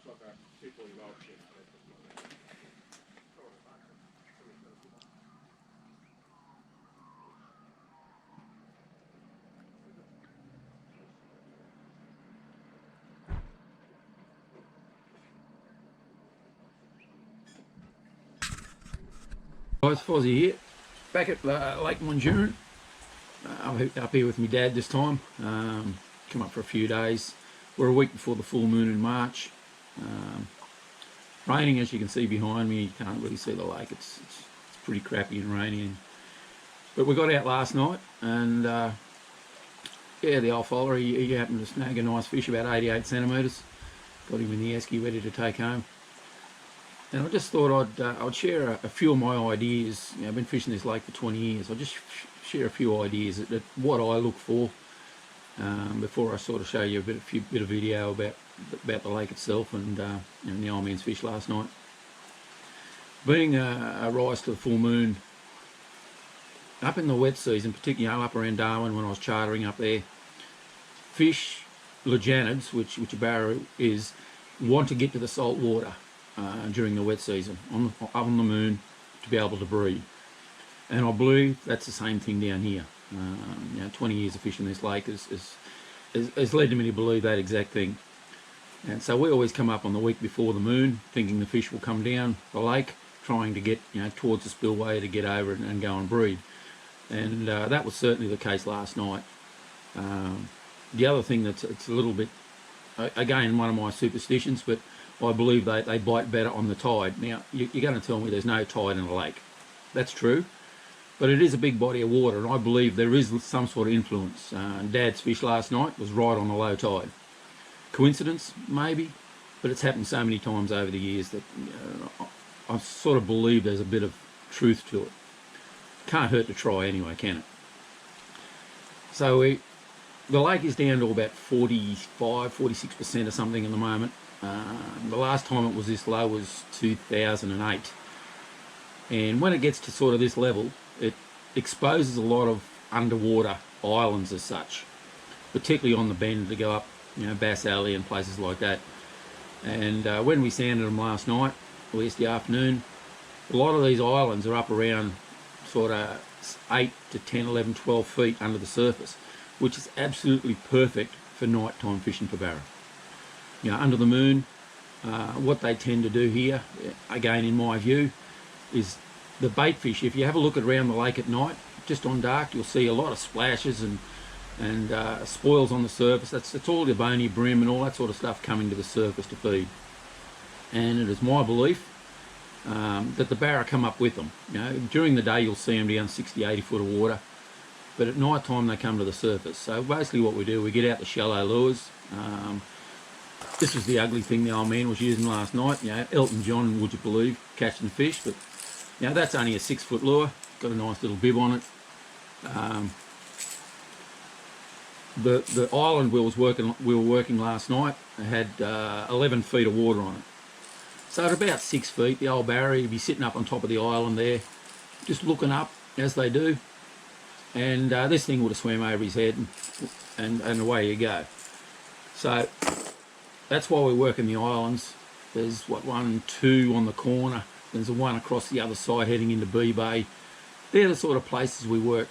Guys, Fozzie here, back at Lake Monduran. I'm up here with my dad this time. Come up for a few days. We're a week before the full moon in March. Raining, as you can see behind me. You can't really see the lake. It's pretty crappy and rainy. But we got out last night, and yeah, the old fella, he happened to snag a nice fish about 88 centimetres. Got him in the esky ready to take home. And I just thought I'd share a few of my ideas. You know, I've been fishing this lake for 20 years. I'll just share a few ideas at what I look for before I sort of show you a bit of video about the lake itself and the old man's fish last night. Being a rise to the full moon, up in the wet season, particularly up around Darwin when I was chartering up there, fish, legenids, which a barra is, want to get to the salt water during the wet season up on the moon to be able to breed. And I believe that's the same thing down here. 20 years of fishing this lake has led me to believe that exact thing. And so we always come up on the week before the moon thinking the fish will come down the lake, trying to get towards the spillway to get over it and go and breed. And that was certainly the case last night. The other thing it's a little bit, again, one of my superstitions, but I believe they bite better on the tide. Now, you're going to tell me there's no tide in a lake. That's true, but it is a big body of water, and I believe there is some sort of influence. Dad's fish last night was right on the low tide. Coincidence? Maybe, but it's happened so many times over the years that I sort of believe there's a bit of truth to it. Can't hurt to try anyway, can it? So the lake is down to about 45–46% or something at the moment. The last time it was this low was 2008, and when it gets to sort of this level, it exposes a lot of underwater islands as such, particularly on the bend to go up, Bass Alley and places like that. And when we sounded them last night, or yesterday afternoon, a lot of these islands are up around sort of 8 to 10, 11, 12 feet under the surface, which is absolutely perfect for nighttime fishing for barra. Under the moon, what they tend to do here, again in my view, is the bait fish. If you have a look around the lake at night, just on dark, you'll see a lot of splashes and spoils on the surface. That's all the bony brim and all that sort of stuff coming to the surface to feed. And it is my belief that the barra come up with them. During the day you'll see them down 60–80 foot of water, but at night time they come to the surface. So basically what we do, we get out the shallow lures. This was the ugly thing the old man was using last night. Elton John, would you believe, catching fish, but that's only a 6-foot lure. Got a nice little bib on it. The island we were working last night had 11 feet of water on it. So at about 6 feet, the old barra would be sitting up on top of the island there, just looking up as they do, and this thing would have swam over his head, and away you go. So that's why we work in the islands. There's 1, 2 on the corner. There's one across the other side heading into B Bay. They're the sort of places we work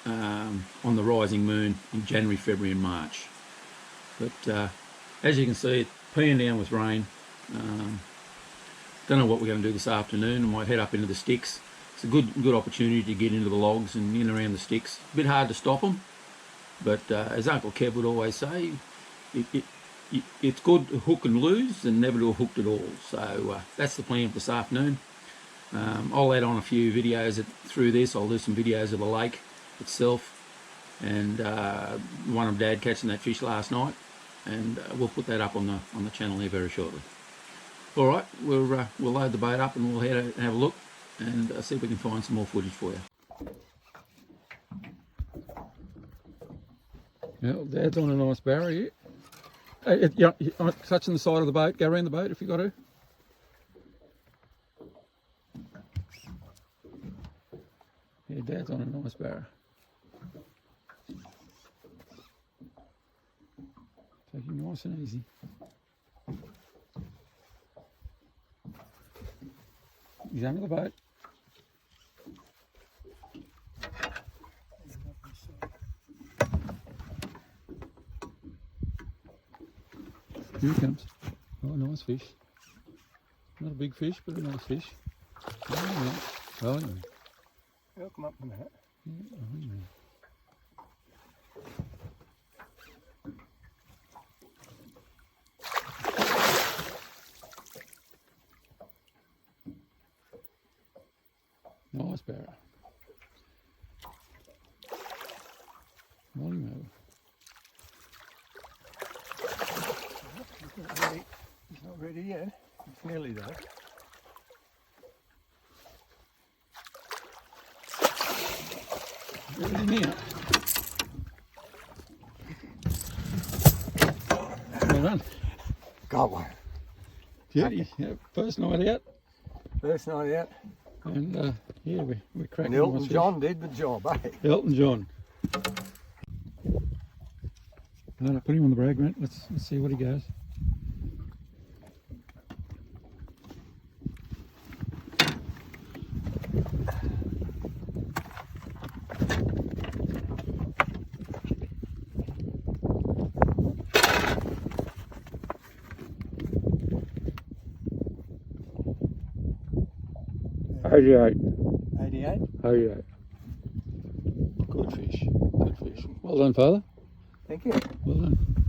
on the rising moon in January, February and March. But as you can see, it's peeing down with rain. Don't know what we're going to do this afternoon. I might head up into the sticks. It's a good opportunity to get into the logs and in around the sticks. A bit hard to stop them, but as Uncle Kev would always say, it's good to hook and lose than never to have hooked at all. So that's the plan for this afternoon. I'll add on a few videos through this. I'll do some videos of the lake itself and one of Dad catching that fish last night, and we'll put that up on the channel here very shortly. All right, we'll load the boat up and we'll head out and have a look and see if we can find some more footage for you. Well, Dad's on a nice barra here. Hey, touching the side of the boat, go around the boat if you got to. Yeah, Dad's on a nice barra. Take it nice and easy. He's under the boat. Here he comes. Oh, nice fish. Not a big fish, but a nice fish. Oh, yeah. Oh, yeah. He'll come up in a minute. Yeah, oh, yeah. Nice barra. Molly mo. He's not ready yet. He's nearly there. Get it in here. Well done. Got one. Beauty. Yeah, first night out. First night out. And yeah, we're cracking. And Elton John did the job, eh? Elton John. No, put him on the brag, mate. Let's see what he goes. $88. 88. $88. Good fish. Good fish. Well done, Father. Thank you. Well done.